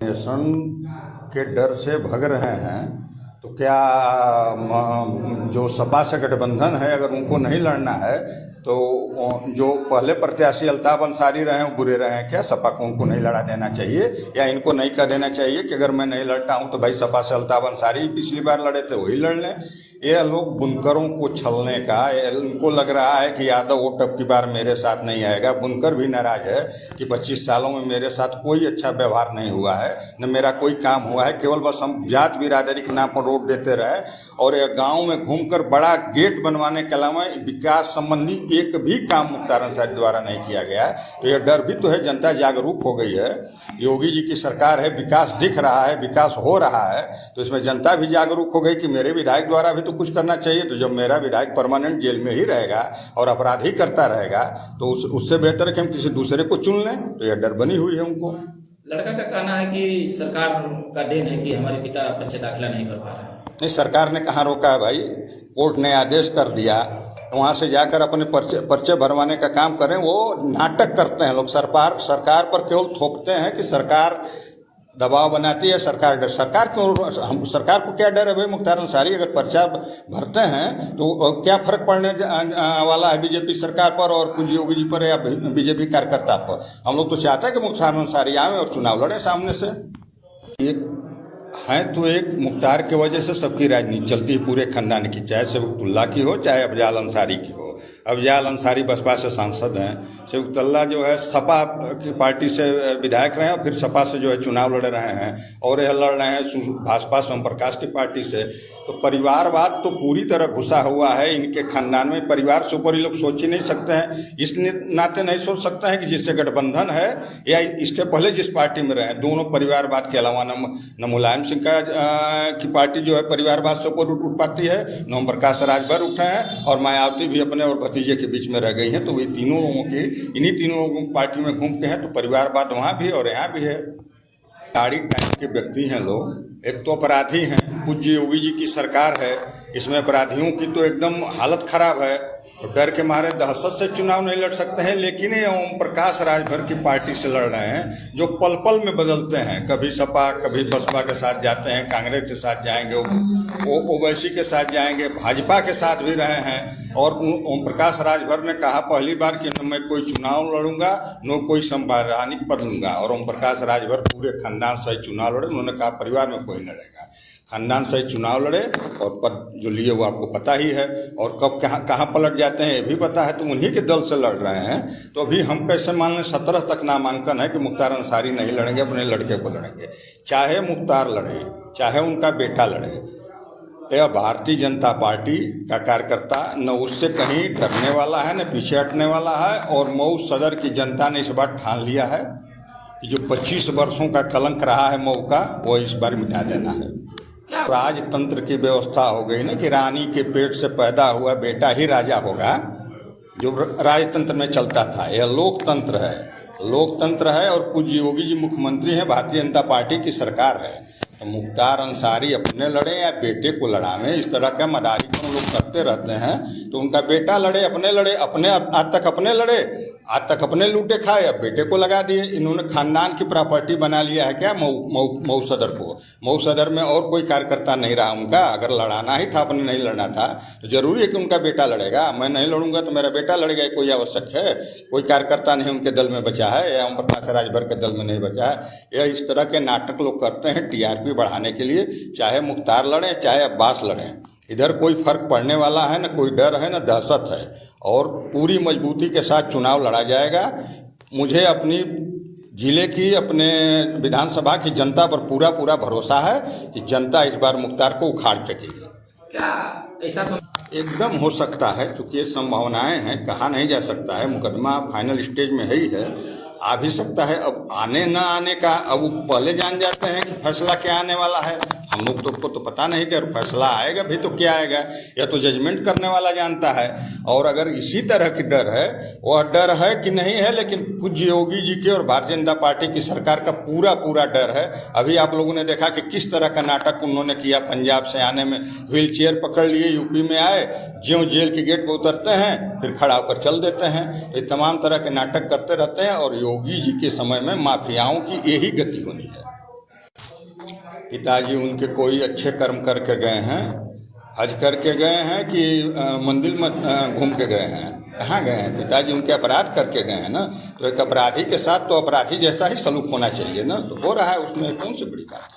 Nation के डर से भग रहे हैं तो क्या जो सपा से गठबंधन है अगर उनको नहीं लड़ना है तो जो पहले प्रत्याशी अल्ताफ अंसारी रहे हैं वो बुरे रहे हैं क्या? सपा को उनको नहीं लड़ा देना चाहिए या इनको नहीं कह देना चाहिए कि अगर मैं नहीं लड़ता हूं तो भाई सपा से अल्ताफ अंसारी पिछली बार लड़े थे वही लड़ लें। ये लोग बुनकरों को छलने का, इनको लग रहा है कि यादव वोट अब की बार मेरे साथ नहीं आएगा। बुनकर भी नाराज है कि 25 सालों में मेरे साथ कोई अच्छा व्यवहार नहीं हुआ है, न मेरा कोई काम हुआ है, केवल बस हम जात बिरादरी के नाम पर वोट देते रहे और ये गाँव में घूमकर बड़ा गेट बनवाने के अलावा विकास संबंधी एक भी काम मुख्तार अंसारी द्वारा नहीं किया गया है। तो यह डर भी तो है, जनता जागरूक हो गई है, योगी जी की सरकार है, विकास दिख रहा है, विकास हो रहा है, तो इसमें जनता भी जागरूक हो गई कि मेरे विधायक द्वारा भी तो कुछ करना चाहिए। तो जब मेरा विधायक परमानेंट जेल में ही रहेगा और अपराध ही करता रहेगा तो उससे बेहतर है कि हम किसी दूसरे को चुन लें। तो यह डर बनी हुई है उनको। लड़का का कहना है कि सरकार का देन है कि हमारे पिता पर्चे दाखिला नहीं कर पा रहे हैं। नहीं, सरकार ने कहाँ रोका है भाई? कोर्ट ने आदेश कर दिया, वहाँ से जाकर अपने पर्चे भरवाने का काम करें। वो नाटक करते हैं लोग, सरकार पर केवल थोपते हैं कि सरकार दबाव बनाती है, सरकार क्यों? हम सरकार को क्या डर है भाई? मुख्तार अंसारी अगर पर्चा भरते हैं तो क्या फर्क पड़ने वाला है बीजेपी सरकार पर और कुछ योगी जी पर या बीजेपी कार्यकर्ता पर? हम लोग तो चाहते हैं कि मुख्तार अंसारी आए और चुनाव लड़े सामने से। एक मुख्तार की वजह से सबकी राजनीति चलती है, पूरे खानदान की, चाहे सबकुल्ला की हो चाहे अफजाल अंसारी की हो। अफजाल अंसारी बसपा से सांसद हैं, सिबतुल्लाह जो है सपा की पार्टी से विधायक रहे हैं और फिर सपा से जो है चुनाव लड़ रहे हैं और यह लड़ रहे हैं भाजपा सोम प्रकाश की पार्टी से। तो परिवारवाद तो पूरी तरह घुसा हुआ है इनके खानदान में। परिवार से ऊपर ये लोग सोच ही नहीं सकते हैं, इस नाते नहीं सोच सकते हैं कि जिससे गठबंधन है या इसके पहले जिस पार्टी में रहे, दोनों परिवारवाद के अलावा न मुलायम सिंह की पार्टी जो है परिवारवाद से ऊपर उठ पाती है, न ओम प्रकाश राजभर उठे हैं और मायावती भी अपने और भतीजे के बीच में रह गई हैं। तो वे तीनों लोगों की इन्हीं तीनों लोगों की पार्टी में घूम के हैं, तो परिवारवाद वहाँ भी और यहाँ भी है। गाड़ी टाइप के व्यक्ति हैं लोग, एक तो अपराधी हैं, पूज्य योगी जी की सरकार है, इसमें अपराधियों की तो एकदम हालत खराब है, तो डर के मारे दहशत से चुनाव नहीं लड़ सकते हैं। लेकिन ये ओम प्रकाश राजभर की पार्टी से लड़ रहे हैं जो पल पल में बदलते हैं, कभी सपा कभी बसपा के साथ जाते हैं, कांग्रेस के साथ जाएंगे, ओवैसी के साथ जाएंगे, भाजपा के साथ भी रहे हैं। और ओम प्रकाश राजभर ने कहा पहली बार कि न मैं कोई चुनाव लड़ूंगा न कोई संवैधानिक पद लूंगा, और ओम प्रकाश राजभर पूरे खानदान से चुनाव लड़े। उन्होंने कहा परिवार में कोई लड़ेगा, खानदान से चुनाव लड़े और पद जो लिए वो आपको पता ही है, और कब कहाँ पलट जाते हैं ये भी पता है। तो उन्हीं के दल से लड़ रहे हैं। तो अभी हम कैसे मान लें? 17 तक नामांकन है कि मुख्तार अंसारी नहीं लड़ेंगे, अपने लड़के को लड़ेंगे। चाहे मुख्तार लड़े चाहे उनका बेटा लड़े, यह भारतीय जनता पार्टी का कार्यकर्ता न उससे कहीं डरने वाला है न पीछे हटने वाला है। और मऊ सदर की जनता ने इस बार ठान लिया है कि जो 25 वर्षों का कलंक रहा है मऊ का, वो इस बार मिटा देना है। राजतंत्र की व्यवस्था हो गई ना कि रानी के पेट से पैदा हुआ बेटा ही राजा होगा, जो राजतंत्र में चलता था। यह लोकतंत्र है और पूज्य योगी जी मुख्यमंत्री हैं, भारतीय जनता पार्टी की सरकार है। तो मुख्तार अंसारी अपने लड़े या बेटे को लड़ावें, इस तरह का मदारी को लोग करते रहते हैं। तो उनका बेटा लड़े, अपने लड़े, अपने आज तक अपने लड़े, आज तक अपने लूटे खाए, अब बेटे को लगा दिए। इन्होंने खानदान की प्रॉपर्टी बना लिया है क्या मऊ सदर को? मऊ सदर में और कोई कार्यकर्ता नहीं रहा उनका। अगर लड़ाना ही था, अपने नहीं लड़ना था, तो जरूरी है कि उनका बेटा लड़ेगा। मैं नहीं लड़ूंगा तो मेरा बेटा लड़ेगा, कोई आवश्यक है? कोई कार्यकर्ता नहीं उनके दल में बचा है या ओम प्रकाश राजभर के दल में नहीं बचा है। यह इस तरह के नाटक लोग करते हैं टीआरपी बढ़ाने के लिए। चाहे मुख्तार लड़े चाहे अब्बास लड़े, इधर कोई फर्क पड़ने वाला है न, कोई डर है न दहशत है, और पूरी मजबूती के साथ चुनाव लड़ा जाएगा। मुझे अपनी जिले की, अपने विधानसभा की जनता पर पूरा भरोसा है कि जनता इस बार मुख्तार को उखाड़ फेंकेगी। क्या ऐसा तो एकदम हो सकता है, क्योंकि ये संभावनाएं हैं, कहा नहीं जा सकता है। मुकदमा फाइनल स्टेज में ही है, आ भी सकता है। अब आने न आने का अब वो पहले जान जाते हैं कि फैसला क्या आने वाला है। हम लोग को तो पता नहीं कि फैसला आएगा भी तो क्या आएगा, या तो जजमेंट करने वाला जानता है। और अगर इसी तरह की डर है, वह डर है कि नहीं है, लेकिन पूज्य योगी जी के और भारतीय जनता पार्टी की सरकार का पूरा डर है। अभी आप लोगों ने देखा कि किस तरह का नाटक उन्होंने किया। पंजाब से आने में व्हील चेयर पकड़ लिए, यूपी में आए, ज्यों जेल के गेट पर उतरते हैं फिर खड़ा होकर चल देते हैं। ये तमाम तरह के नाटक करते रहते हैं और योगी जी के समय में माफियाओं की यही गति होनी है। पिताजी उनके कोई अच्छे कर्म करके गए हैं, हज करके गए हैं कि मंदिर में घूम के गए हैं? कहाँ गए हैं? पिताजी उनके अपराध करके गए हैं ना, तो एक अपराधी के साथ तो अपराधी जैसा ही सलूक होना चाहिए ना, तो हो रहा है, उसमें कौन सी बड़ी बात है।